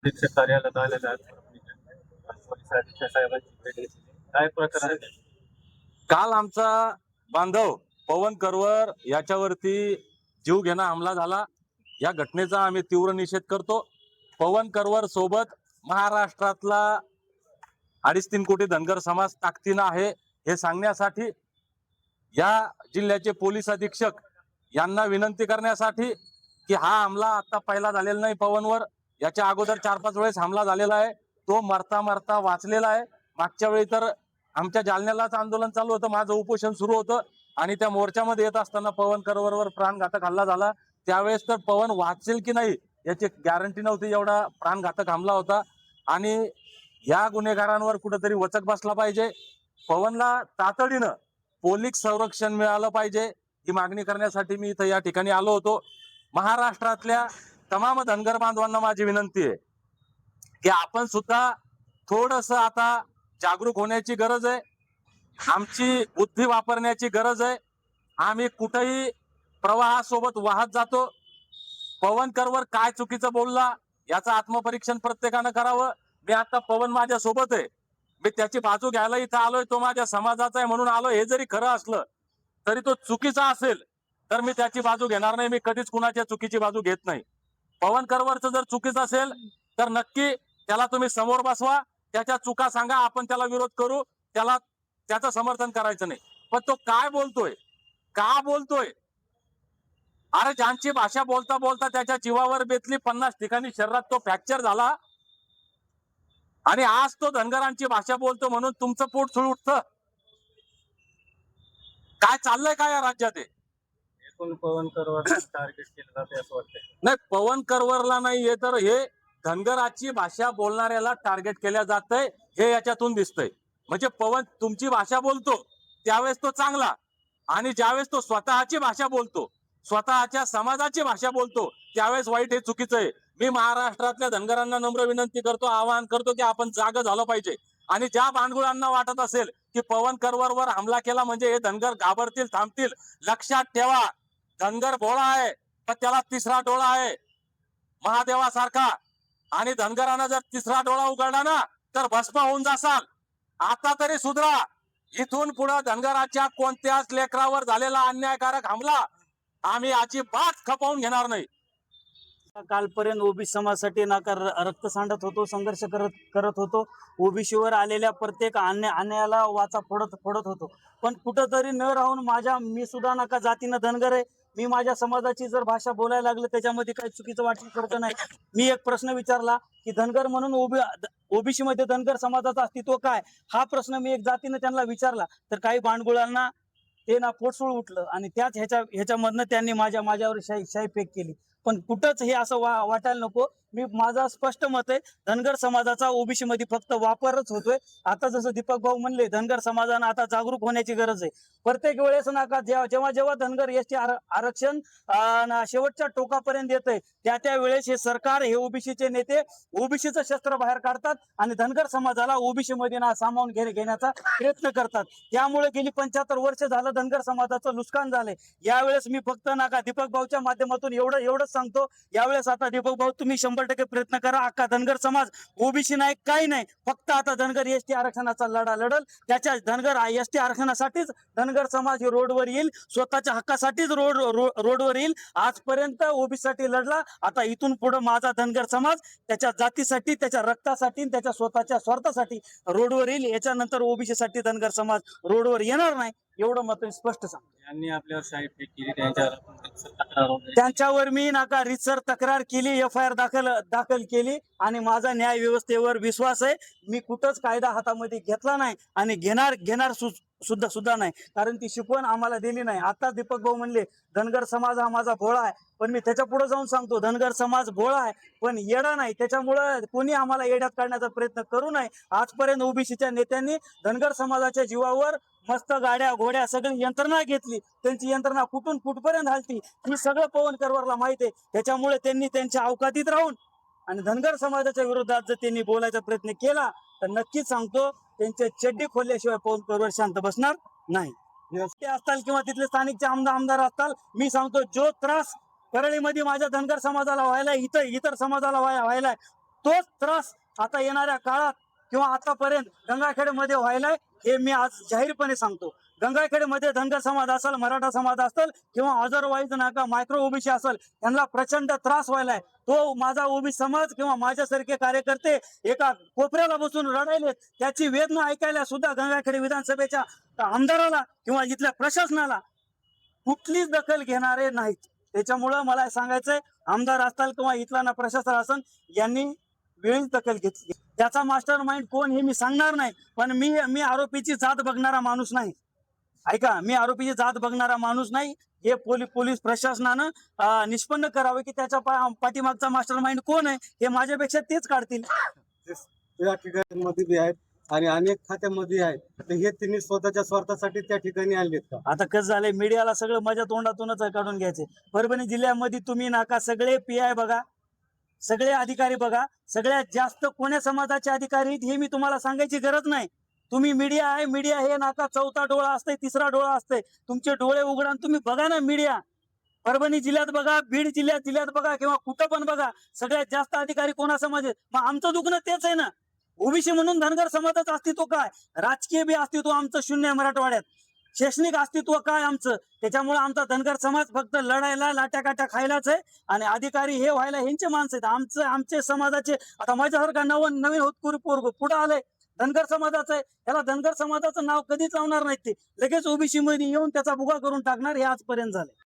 अधीक्षक कार्यालयात आलेल्या आहेत. पोलीस अधीक्षक साहेबांची भेट घेतली. काय प्रकार आहे? काल आमचा बांधव पवन करवर याच्यावरती जीव घेणा हमला झाला. या घटनेचा आम्ही तीव्र निषेध करतो. पवन करवर सोबत महाराष्ट्रातला 2.5-3 कोटी धनगर समाज ताकदीनं आहे हे सांगण्यासाठी या जिल्ह्याचे पोलीस अधीक्षक यांना विनंती करण्यासाठी की हा हमला आता पहिला झालेला नाही पवनवर. याच्या अगोदर 4-5 वेळेस हमला झालेला आहे. तो मरता मरता वाचलेला आहे. मागच्या वेळी तर आमच्या जालन्यालाच आंदोलन चालू होतं, माझं उपोषण सुरू होतं आणि त्या मोर्चामध्ये येत असताना पवन करवरवर प्राणघातक हल्ला झाला. त्यावेळेस तर पवन वाचेल की नाही याची गॅरंटी नव्हती, एवढा प्राणघातक हमला होता. आणि या गुन्हेगारांवर कुठेतरी वचक बसला पाहिजे. पवनला तातडीनं पोलीस संरक्षण मिळालं पाहिजे ही मागणी करण्यासाठी मी इथं या ठिकाणी आलो होतो. महाराष्ट्रातल्या तमाम धनगर बांधवांना माझी विनंती आहे की आपण सुद्धा थोडंसं आता जागरूक होण्याची गरज आहे. आमची बुद्धी वापरण्याची गरज आहे. आम्ही कुठेही प्रवाहासोबत वाहत जातो. पवन करवर काय चुकीचं बोलला याचं आत्मपरीक्षण प्रत्येकानं करावं. मी आता पवन माझ्या सोबत आहे, मी त्याची बाजू घ्यायला इथं आलोय. तो माझ्या समाजाचा आहे म्हणून आलो. हे जरी खरं असलं तरी तो चुकीचा असेल तर मी त्याची बाजू घेणार नाही. मी कधीच कुणाच्या चुकीची बाजू घेत नाही. पवन करवरचं जर चुकीचं असेल तर नक्की त्याला तुम्ही समोर बसवा, त्याच्या चुका सांगा, आपण त्याला विरोध करू. त्याला त्याचं समर्थन करायचं नाही. पण तो काय बोलतोय, का बोलतोय? अरे ज्यांची भाषा बोलता बोलता त्याच्या जीवावर बेतली, 50 ठिकाणी शरीरात तो फ्रॅक्चर झाला आणि आज तो धनगरांची भाषा बोलतो म्हणून तुमचं पोट सुळ उठतं. काय चाललंय काय या राज्यात? एकूण पवन करवर टार्गेट केलं जाते असं वाटतंय. नाही, पवन करवरला नाहीये तर हे धनगराची भाषा बोलणाऱ्याला टार्गेट केल्या जातंय हे याच्यातून दिसतंय. म्हणजे पवन तुमची भाषा बोलतो त्यावेळेस तो चांगला, आणि ज्यावेळेस तो स्वतःची भाषा बोलतो, स्वतःच्या समाजाची भाषा बोलतो त्यावेळेस वाईट, हे चुकीचं आहे. मी महाराष्ट्रातल्या धनगरांना नम्र विनंती करतो, आवाहन करतो की आपण जागं झालं पाहिजे. आणि ज्या भांडगुळांना वाटत असेल की पवन करवरवर हमला केला म्हणजे हे धनगर घाबरतील, थांबतील, लक्षात ठेवा, धनगर भोळा आहे पण त्याला तिसरा डोळा आहे महादेवासारखा. आणि धनगरांना जर तिसरा डोळा उघडला ना तर भस्म होऊन जासाल. आता तरी सुधरा. इथून पुढे धनगराच्या कोणत्याच लेकरावर झालेला अन्यायकारक हमला आम्ही अजिबात खपवून घेणार नाही. कालपर्यंत ओबीसी समाजासाठी नाकार रक्त सांडत होतो, संघर्ष करत होतो. ओबीसीवर आलेल्या प्रत्येक अन्यायाला वाचा फोडत होतो. पण कुठंतरी न राहून मी सुद्धा नका जातीनं धनगर आहे, मी माझ्या समाजाची जर भाषा बोलायला लागलं त्याच्यामध्ये काही चुकीचं वाटण्यासारखं नाही. मी एक प्रश्न विचारला की धनगर म्हणून ओबीसी मध्ये धनगर समाजाचं अस्तित्व काय, हा प्रश्न मी एक जातीनं त्यांना विचारला तर काही भांडगुळांना ते ना पोटसूळ उठलं आणि त्याच ह्याच्यामधनं त्यांनी माझ्यावर शाई फेक केली. पण कुठंच हे असं वाटायला नको. माझं स्पष्ट मत आहे, धनगर समाजाचा ओबीसी मध्ये फक्त वापरच होतोय. आता जसं दीपक भाऊ म्हणले, धनगर समाजानं आता जागरूक होण्याची गरज आहे. प्रत्येक वेळेस नका जेव्हा धनगर एसटी आरक्षण शेवटच्या टोकापर्यंत येतंय त्या वेळेस हे सरकार, हे ओबीसीचे नेते ओबीसीचं शस्त्र बाहेर काढतात आणि धनगर समाजाला ओबीसी मध्ये सामावून घेण्याचा प्रयत्न करतात. त्यामुळे गेली 75 वर्ष झालं धनगर समाजाचं नुकसान झालंय. यावेळेस मी फक्त नका दीपक भाऊच्या माध्यमातून एवढंच सांगतो, यावेळेस आता दीपक भाऊ तुम्ही 100% प्रयत्न करा. अख्खा धनगर समाज ओबीसी नाही, काही नाही, फक्त आता धनगर एसटी आरक्षणाचा लढा लढल. त्याच्या धनगर एसटी आरक्षणासाठीच धनगर समाज हे रोडवर येईल, स्वतःच्या हक्कासाठीच रोडवर येईल. आजपर्यंत ओबीसी साठी लढला, आता इथून पुढे माझा धनगर समाज त्याच्या जातीसाठी, त्याच्या रक्तासाठी, त्याच्या स्वतःच्या स्वार्थासाठी रोडवर येईल. याच्यानंतर ओबीसी साठी धनगर समाज रोडवर येणार नाही, एवढं मत स्पष्ट सांग. यांनी आपल्यावर शाही फेक केली, त्यांच्यावर मी नाका रितसर तक्रार केली, FIR दाखल केली आणि माझा न्याय व्यवस्थेवर विश्वास आहे. मी कुठंच कायदा हातामध्ये घेतला नाही आणि घेणार सुद्धा नाही, कारण ती शिकवण आम्हाला दिली नाही. आता दीपक भाऊ म्हणले धनगर समाज हा माझा भोळा आहे, पण मी त्याच्या पुढे जाऊन सांगतो धनगर समाज भोळा आहे पण येडा नाही. त्याच्यामुळं कोणी आम्हाला येड्यात काढण्याचा प्रयत्न करू नये. आजपर्यंत ओबीसीच्या नेत्यांनी धनगर समाजाच्या जीवावर मस्त गाड्या घोड्या सगळी यंत्रणा घेतली, त्यांची यंत्रणा कुठपर्यंत हलती ही सगळं पवन करवरला माहिती आहे. त्याच्यामुळे त्यांनी त्यांच्या अवकातीत राहून आणि धनगर समाजाच्या विरोधात जर त्यांनी बोलायचा प्रयत्न केला तर नक्कीच सांगतो त्यांचे चड्डी खोलल्याशिवाय पवन करवर शांत बसणार नाही. ते असताल किंवा तिथले स्थानिकचे आमदार असताल, मी सांगतो जो त्रास परळीमध्ये माझ्या धनगर समाजाला व्हायला, इतर समाजाला व्हायलाय, तोच त्रास आता येणाऱ्या काळात किंवा आतापर्यंत गंगाखेडमध्ये व्हायलाय हे मी आज जाहीरपणे सांगतो. गंगाखेडमध्ये धनगर समाज असेल, मराठा समाज असेल किंवा अदरवाईज नाका मायक्रो ओबीसी असेल, त्यांना प्रचंड त्रास व्हायलाय. तो माझा ओबीसी समाज किंवा माझ्यासारखे कार्यकर्ते एका कोपऱ्याला बसून रडायलेत. त्याची वेदना ऐकायला सुद्धा गंगाखेड विधानसभेच्या आमदाराला किंवा इथल्या प्रशासनाला कुठलीच दखल घेणारे नाहीत. त्याच्यामुळं मला सांगायचंय, आमदार असताल किंवा इथला ना प्रशासन असेल, यांनी वेळीच दखल घेतली. त्याचा मास्टर माइंड कोण हे मी सांगणार नाही, पण मी आरोपीची जात बघणारा माणूस नाही. ऐका, मी आरोपीची जात बघणारा माणूस नाही. हे पोलीस प्रशासनानं निष्पन्न करावे की त्याच्या पाठीमागचा मास्टर माइंड कोण आहे, हे माझ्यापेक्षा तेच काढतील. या ठिकाणामध्ये बी आहेत आणि अनेक खात्यामध्ये आहेत. तर हे त्यांनी स्वतःच्या स्वार्थासाठी त्या ठिकाणी आणलेत का? आता कसं झालंय, मीडियाला सगळं माझ्या तोंडातूनच काढून घ्यायचे. परभणी जिल्ह्यामध्ये तुम्ही नाका सगळे PI बघा, सगळे अधिकारी बघा, सगळ्यात जास्त कोण्या समाजाचे अधिकारी आहेत हे मी तुम्हाला सांगायची गरज नाही. तुम्ही मीडिया आहे, मीडिया हे नाका चौथा डोळा असते, तिसरा डोळा असते. तुमचे डोळे उघडा तुम्ही बघा ना मीडिया. परभणी जिल्ह्यात बघा, बीड जिल्ह्यात बघा किंवा कुठं पण बघा, सगळ्यात जास्त अधिकारी कोणा समाज आहेत. मग आमचं दुखणं तेच आहे ना. ओबीसी म्हणून धनगर समाजाचं अस्तित्व काय, राजकीय बी अस्तित्व आमचं शून्य आहे मराठवाड्यात, शैक्षणिक अस्तित्व काय आमचं. त्याच्यामुळे आमचा धनगर समाज फक्त लढायला लाट्या काट्या खायलाच आहे आणि अधिकारी हे व्हायला ह्यांचे माणसं आहेत. आमचे समाजाचे आता माझ्यासारखा नवीन होतकुरी पोरग पुढे आलंय, धनगर समाजाचं आहे, त्याला धनगर समाजाचं नाव कधीच लावणार नाहीत. ते लगेच ओबीसी मध्ये येऊन त्याचा भुगा करून टाकणार. हे आजपर्यंत झालंय.